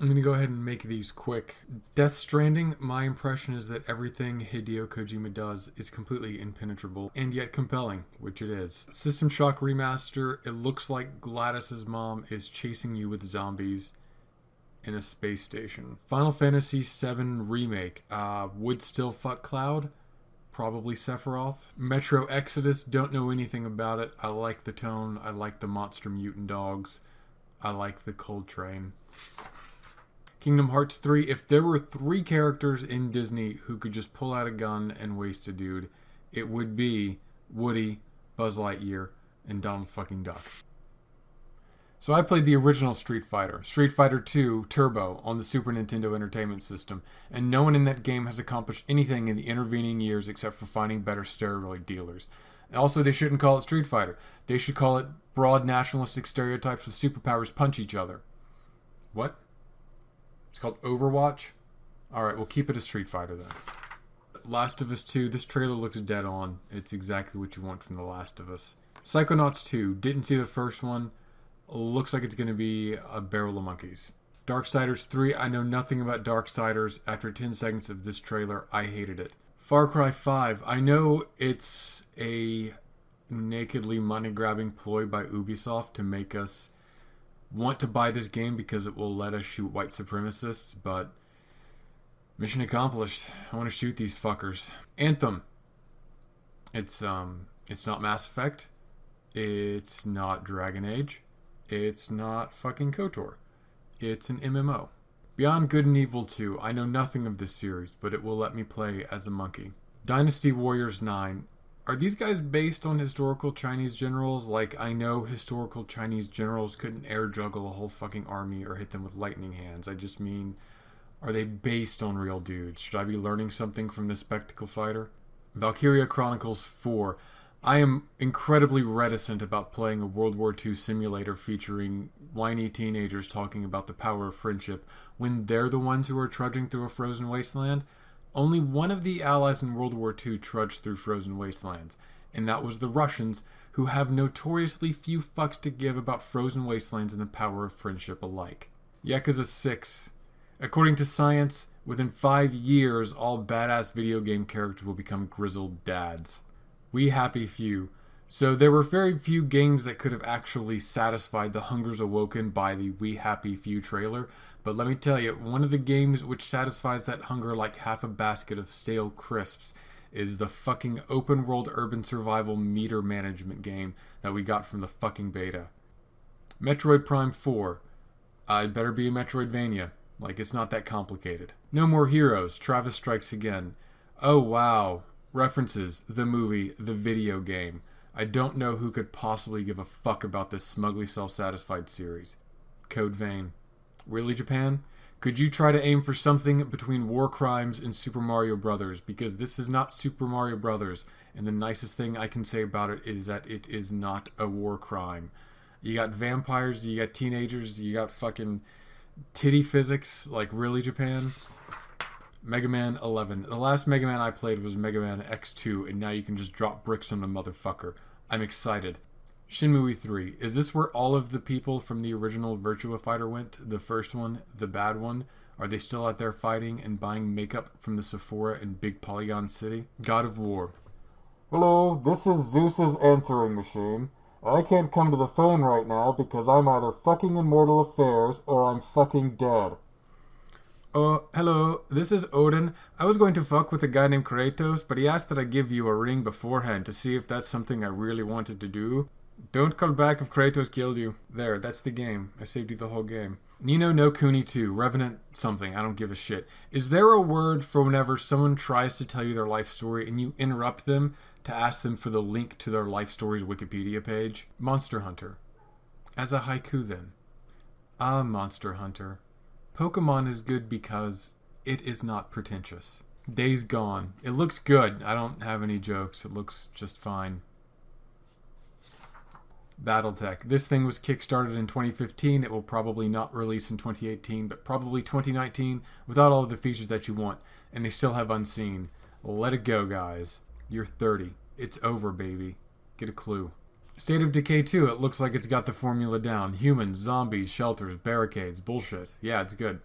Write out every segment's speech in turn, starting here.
I'm going to go ahead and make these quick. Death Stranding, my impression is that everything Hideo Kojima does is completely impenetrable and yet compelling, which it is. System Shock Remaster, it looks like Gladys's mom is chasing you with zombies in a space station. Final Fantasy VII Remake, would still fuck Cloud. Probably Sephiroth. Metro Exodus, don't know anything about it. I like the tone. I like the monster mutant dogs. I like the Cold Train. Kingdom Hearts 3, if there were 3 characters in Disney who could just pull out a gun and waste a dude, it would be Woody, Buzz Lightyear, and Donald fucking Duck. So I played the original Street Fighter 2 Turbo on the Super Nintendo Entertainment System, and no one in that game has accomplished anything in the intervening years except for finding better steroid dealers. Also, they shouldn't call it Street Fighter. They should call it Broad Nationalistic Stereotypes with Superpowers Punch Each Other. What? It's called Overwatch? Alright, we'll keep it a Street Fighter then. Last of Us 2, this trailer looks dead on. It's exactly what you want from The Last of Us. Psychonauts 2, didn't see the first one. Looks like it's going to be a barrel of monkeys. Darksiders 3, I know nothing about Darksiders. After 10 seconds of this trailer, I hated it. Far Cry 5, I know it's a nakedly money-grabbing ploy by Ubisoft to make us want to buy this game because it will let us shoot white supremacists, but mission accomplished. I want to shoot these fuckers. Anthem. It's not Mass Effect. It's not Dragon Age. It's not fucking KOTOR. It's an MMO. Beyond Good and Evil 2, I know nothing of this series, but it will let me play as the monkey. Dynasty Warriors 9. Are these guys based on historical Chinese generals? Like, I know historical Chinese generals couldn't air juggle a whole fucking army or hit them with lightning hands. I just mean, are they based on real dudes? Should I be learning something from this spectacle fighter? Valkyria Chronicles 4. I am incredibly reticent about playing a World War II simulator featuring whiny teenagers talking about the power of friendship when they're the ones who are trudging through a frozen wasteland. Only one of the allies in World War II trudged through frozen wastelands, and that was the Russians, who have notoriously few fucks to give about frozen wastelands and the power of friendship alike. Yakuza 6. According to science, within 5 years, all badass video game characters will become grizzled dads. We happy few. So there were very few games that could have actually satisfied the hungers awoken by the We Happy Few trailer, but let me tell you, one of the games which satisfies that hunger like half a basket of stale crisps is the fucking open world urban survival meter management game that we got from the fucking beta. Metroid Prime 4. I'd better be a Metroidvania. Like, it's not that complicated. No More Heroes. Travis Strikes Again. Oh wow. References, the movie, the video game. I don't know who could possibly give a fuck about this smugly self-satisfied series. Code Vein. Really, Japan? Could you try to aim for something between War Crimes and Super Mario Brothers? Because this is not Super Mario Brothers, and the nicest thing I can say about it is that it is not a war crime. You got vampires, you got teenagers, you got fucking titty physics. Like, really, Japan? Mega Man 11. The last Mega Man I played was Mega Man X2, and now you can just drop bricks on the motherfucker. I'm excited. Shenmue 3. Is this where all of the people from the original Virtua Fighter went? The first one, the bad one? Are they still out there fighting and buying makeup from the Sephora in Big Polygon City? God of War. Hello, this is Zeus's answering machine. I can't come to the phone right now because I'm either fucking in mortal affairs or I'm fucking dead. Hello, this is Odin. I was going to fuck with a guy named Kratos, but he asked that I give you a ring beforehand to see if that's something I really wanted to do. Don't call back if Kratos killed you. There, that's the game. I saved you the whole game. Nino no Kuni 2, Revenant something, I don't give a shit. Is there a word for whenever someone tries to tell you their life story and you interrupt them to ask them for the link to their life story's Wikipedia page? Monster Hunter. As a haiku then. Ah, Monster Hunter. Pokemon is good because it is not pretentious. Days Gone. It looks good. I don't have any jokes. It looks just fine. Battletech. This thing was kickstarted in 2015. It will probably not release in 2018, but probably 2019 without all of the features that you want. And they still have Unseen. Let it go, guys. You're 30. It's over, baby. Get a clue. State of Decay 2, it looks like it's got the formula down. Humans, zombies, shelters, barricades, bullshit. Yeah, it's good.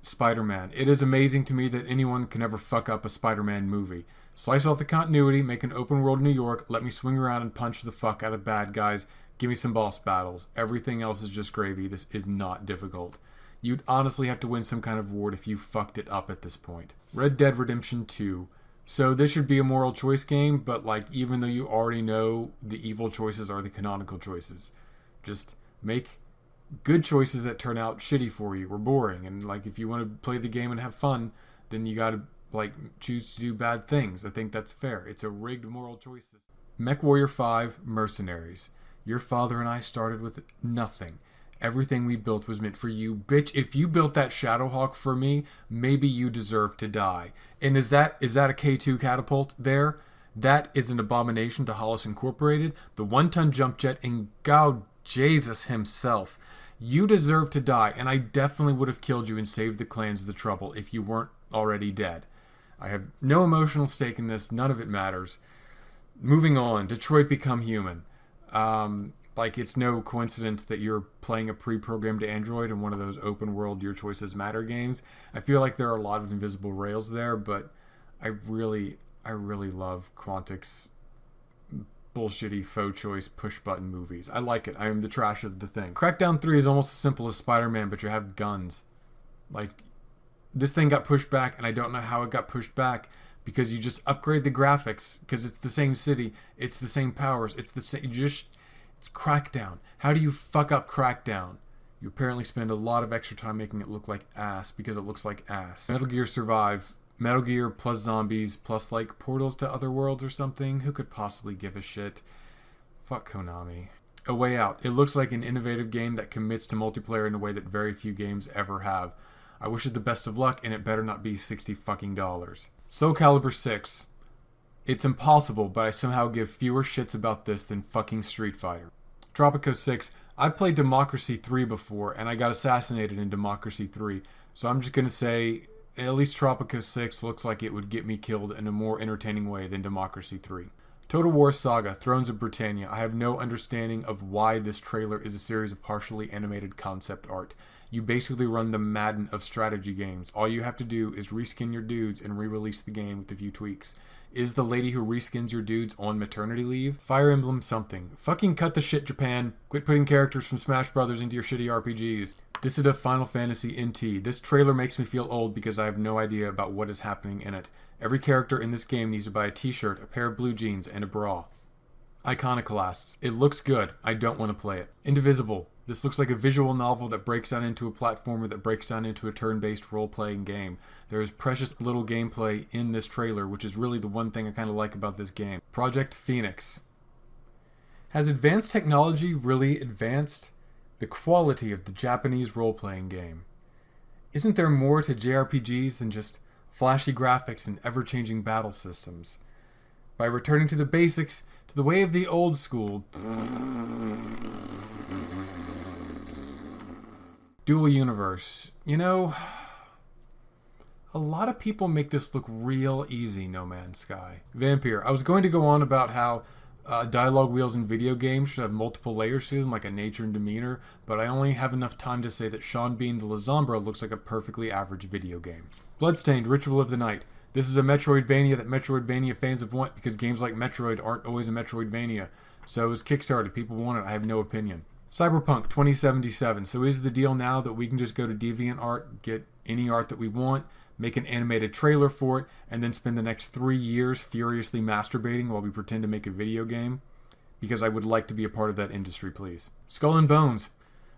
Spider-Man. It is amazing to me that anyone can ever fuck up a Spider-Man movie. Slice off the continuity, make an open world New York, let me swing around and punch the fuck out of bad guys, give me some boss battles. Everything else is just gravy. This is not difficult. You'd honestly have to win some kind of award if you fucked it up at this point. Red Dead Redemption 2. So this should be a moral choice game, but like even though you already know the evil choices are the canonical choices, just make good choices that turn out shitty for you or boring. And like if you want to play the game and have fun, then you gotta like choose to do bad things. I think that's fair. It's a rigged moral choices. MechWarrior 5 Mercenaries. Your father and I started with nothing. Everything we built was meant for you. Bitch, if you built that Shadowhawk for me, maybe you deserve to die. And is that a K2 catapult there? That is an abomination to Hollis Incorporated, the 1-ton jump jet, and God Jesus himself. You deserve to die, and I definitely would have killed you and saved the clans the trouble if you weren't already dead. I have no emotional stake in this. None of it matters. Moving on. Detroit Become Human. Like, it's no coincidence that you're playing a pre-programmed Android in one of those open-world Your Choices Matter games. I feel like there are a lot of invisible rails there, but I really love Quantic's bullshitty faux choice push-button movies. I like it. I am the trash of the thing. Crackdown 3 is almost as simple as Spider-Man, but you have guns. Like, this thing got pushed back, and I don't know how it got pushed back, because you just upgrade the graphics, because it's the same city, it's the same powers, it's the same... It's Crackdown. How do you fuck up Crackdown? You apparently spend a lot of extra time making it look like ass because it looks like ass. Metal Gear Survive. Metal Gear plus zombies plus like portals to other worlds or something. Who could possibly give a shit? Fuck Konami. A Way Out. It looks like an innovative game that commits to multiplayer in a way that very few games ever have. I wish it the best of luck, and it better not be $60 fucking. Soul Calibur 6. It's impossible, but I somehow give fewer shits about this than fucking Street Fighter. Tropico 6. I've played Democracy 3 before, and I got assassinated in Democracy 3, so I'm just going to say at least Tropico 6 looks like it would get me killed in a more entertaining way than Democracy 3. Total War Saga, Thrones of Britannia. I have no understanding of why this trailer is a series of partially animated concept art. You basically run the Madden of strategy games. All you have to do is reskin your dudes and re-release the game with a few tweaks. Is the lady who reskins your dudes on maternity leave? Fire Emblem something. Fucking cut the shit, Japan. Quit putting characters from Smash Brothers into your shitty RPGs. Dissidia Final Fantasy NT. This trailer makes me feel old because I have no idea about what is happening in it. Every character in this game needs to buy a t-shirt, a pair of blue jeans, and a bra. Iconoclasts. It looks good. I don't want to play it. Indivisible. This looks like a visual novel that breaks down into a platformer that breaks down into a turn-based role-playing game. There is precious little gameplay in this trailer, which is really the one thing I kind of like about this game. Project Phoenix. Has advanced technology really advanced the quality of the Japanese role-playing game? Isn't there more to JRPGs than just flashy graphics and ever-changing battle systems? By returning to the basics, to the way of the old school... Dual Universe. You know, a lot of people make this look real easy, No Man's Sky. Vampire. I was going to go on about how dialogue wheels in video games should have multiple layers to them, like a nature and demeanor, but I only have enough time to say that Sean Bean the Lasombra looks like a perfectly average video game. Bloodstained, Ritual of the Night. This is a Metroidvania that Metroidvania fans have wanted because games like Metroid aren't always a Metroidvania. So it was kickstarted. People want it. I have no opinion. Cyberpunk 2077. So is the deal now that we can just go to DeviantArt, get any art that we want, make an animated trailer for it, and then spend the next 3 years furiously masturbating while we pretend to make a video game? Because I would like to be a part of that industry, please. Skull and Bones.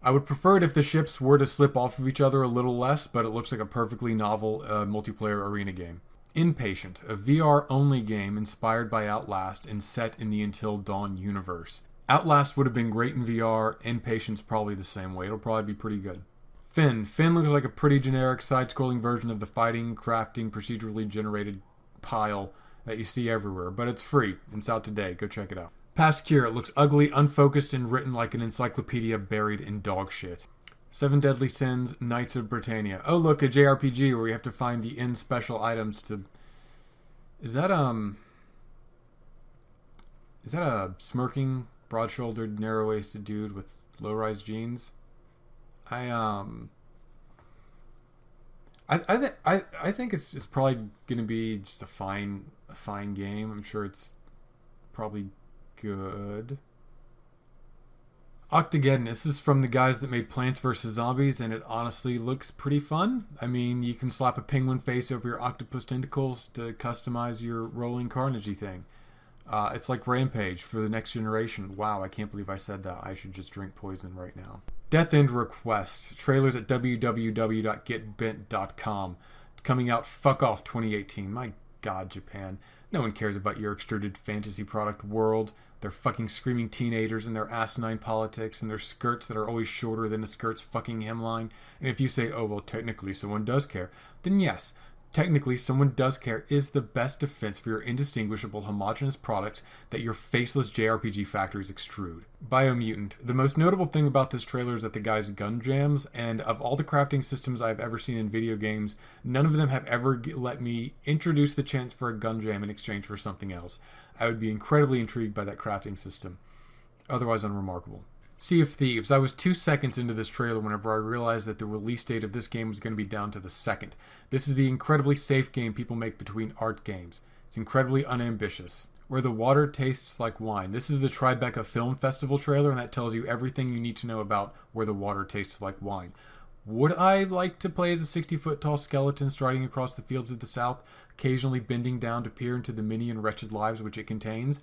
I would prefer it if the ships were to slip off of each other a little less, but it looks like a perfectly novel multiplayer arena game. Impatient, a VR-only game inspired by Outlast and set in the Until Dawn universe. Outlast would have been great in VR, Impatient's probably the same way. It'll probably be pretty good. Finn. Finn looks like a pretty generic side-scrolling version of the fighting, crafting, procedurally generated pile that you see everywhere, but it's free. It's out today. Go check it out. Pascure. It looks ugly, unfocused, and written like an encyclopedia buried in dog shit. Seven Deadly Sins, Knights of Britannia. Oh look, a JRPG where you have to find the end special items to... Is that a smirking, broad-shouldered, narrow-waisted dude with low-rise jeans? I I think it's probably going to be just a fine game. I'm sure it's probably good. Octageddon. This is from the guys that made Plants vs. Zombies, and it honestly looks pretty fun. I mean, you can slap a penguin face over your octopus tentacles to customize your rolling carnagey thing. It's like Rampage for the next generation. Wow, I can't believe I said that. I should just drink poison right now. Death End Request. Trailers at www.getbent.com. It's coming out fuck off 2018. My God, Japan. No one cares about your extruded fantasy product world. Their fucking screaming teenagers and their asinine politics and their skirts that are always shorter than the skirt's fucking hemline. And if you say, oh, well, technically someone does care, then yes, technically someone does care is the best defense for your indistinguishable homogeneous product that your faceless JRPG factories extrude. Biomutant. The most notable thing about this trailer is that the guy's gun jams, and of all the crafting systems I've ever seen in video games, none of them have ever let me introduce the chance for a gun jam in exchange for something else. I would be incredibly intrigued by that crafting system. Otherwise unremarkable. Sea of Thieves. I was 2 seconds into this trailer whenever I realized that the release date of this game was going to be down to the second. This is the incredibly safe game people make between art games. It's incredibly unambitious. Where the Water Tastes Like Wine. This is the Tribeca Film Festival trailer, and that tells you everything you need to know about Where the Water Tastes Like Wine. Would I like to play as a 60-foot tall skeleton striding across the fields of the South, occasionally bending down to peer into the many and wretched lives which it contains?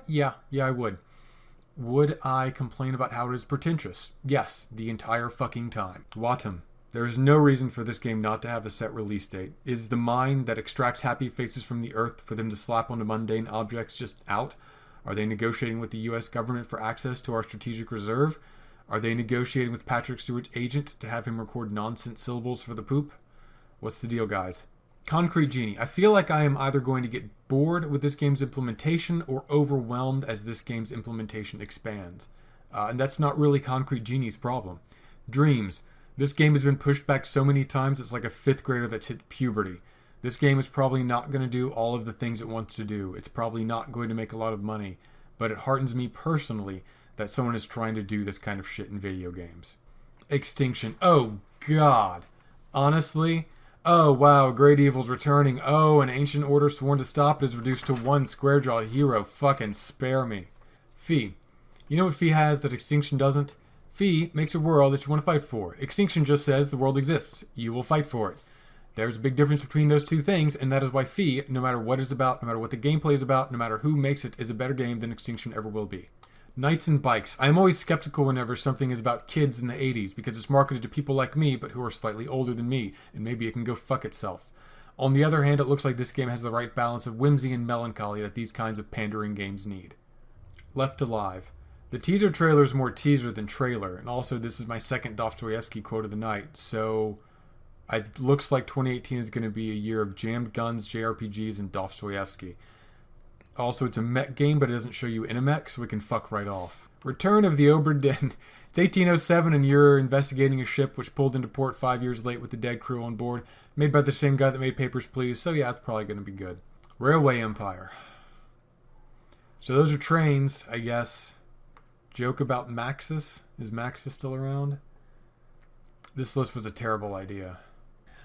Yeah, I would. Would I complain about how it is pretentious? Yes, the entire fucking time. Watum. There is no reason for this game not to have a set release date. Is the mine that extracts happy faces from the earth for them to slap onto mundane objects just out? Are they negotiating with the US government for access to our strategic reserve? Are they negotiating with Patrick Stewart's agent to have him record nonsense syllables for the poop? What's the deal, guys? Concrete Genie. I feel like I am either going to get bored with this game's implementation or overwhelmed as this game's implementation expands. And that's not really Concrete Genie's problem. Dreams. This game has been pushed back so many times it's like a 5th grader that's hit puberty. This game is probably not going to do all of the things it wants to do. It's probably not going to make a lot of money. But it heartens me personally that someone is trying to do this kind of shit in video games. Extinction. Oh, God. Honestly? Oh, wow, Great Evil's returning. Oh, an ancient order sworn to stop it is reduced to one square-jawed hero. Fucking spare me. Fee. You know what Fee has that Extinction doesn't? Fee makes a world that you want to fight for. Extinction just says the world exists. You will fight for it. There's a big difference between those two things, and that is why Fee, no matter what it's about, no matter what the gameplay is about, no matter who makes it, is a better game than Extinction ever will be. Knights and Bikes. I am always skeptical whenever something is about kids in the 80s because it's marketed to people like me but who are slightly older than me, and maybe it can go fuck itself. On the other hand, it looks like this game has the right balance of whimsy and melancholy that these kinds of pandering games need. Left Alive. The teaser trailer is more teaser than trailer, and also this is my second Dostoevsky quote of the night, so it looks like 2018 is going to be a year of jammed guns, JRPGs, and Dostoevsky. Also, it's a mech game, but it doesn't show you in a mech, so we can fuck right off. Return of the Obra Dinn. It's 1807, and you're investigating a ship which pulled into port 5 years late with the dead crew on board. Made by the same guy that made Papers, Please, so yeah, it's probably going to be good. Railway Empire. So those are trains, I guess. Joke about Maxis. Is Maxis still around? This list was a terrible idea.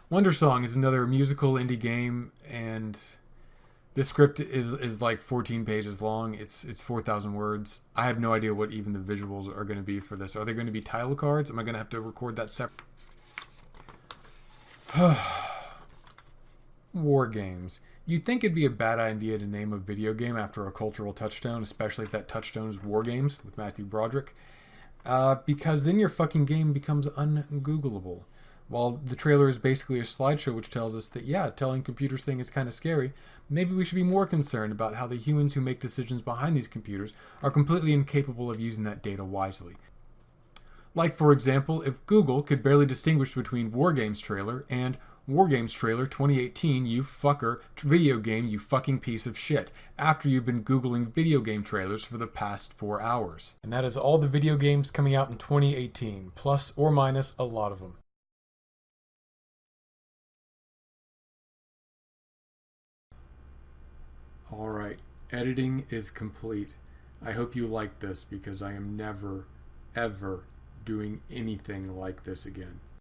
Wonder Song is another musical indie game, and this script is like 14 pages long. It's 4,000 words. I have no idea what even the visuals are going to be for this. Are they going to be title cards? Am I going to have to record that separate? War games. You'd think it'd be a bad idea to name a video game after a cultural touchstone, especially if that touchstone is War Games with Matthew Broderick, because then your fucking game becomes ungoogleable. While the trailer is basically a slideshow which tells us that, yeah, telling computers things is kind of scary, maybe we should be more concerned about how the humans who make decisions behind these computers are completely incapable of using that data wisely. Like, for example, if Google could barely distinguish between War Games trailer and War Games trailer 2018, you fucker, video game, you fucking piece of shit, after you've been Googling video game trailers for the past 4 hours. And that is all the video games coming out in 2018, plus or minus a lot of them. Alright, editing is complete. I hope you liked this because I am never, ever doing anything like this again.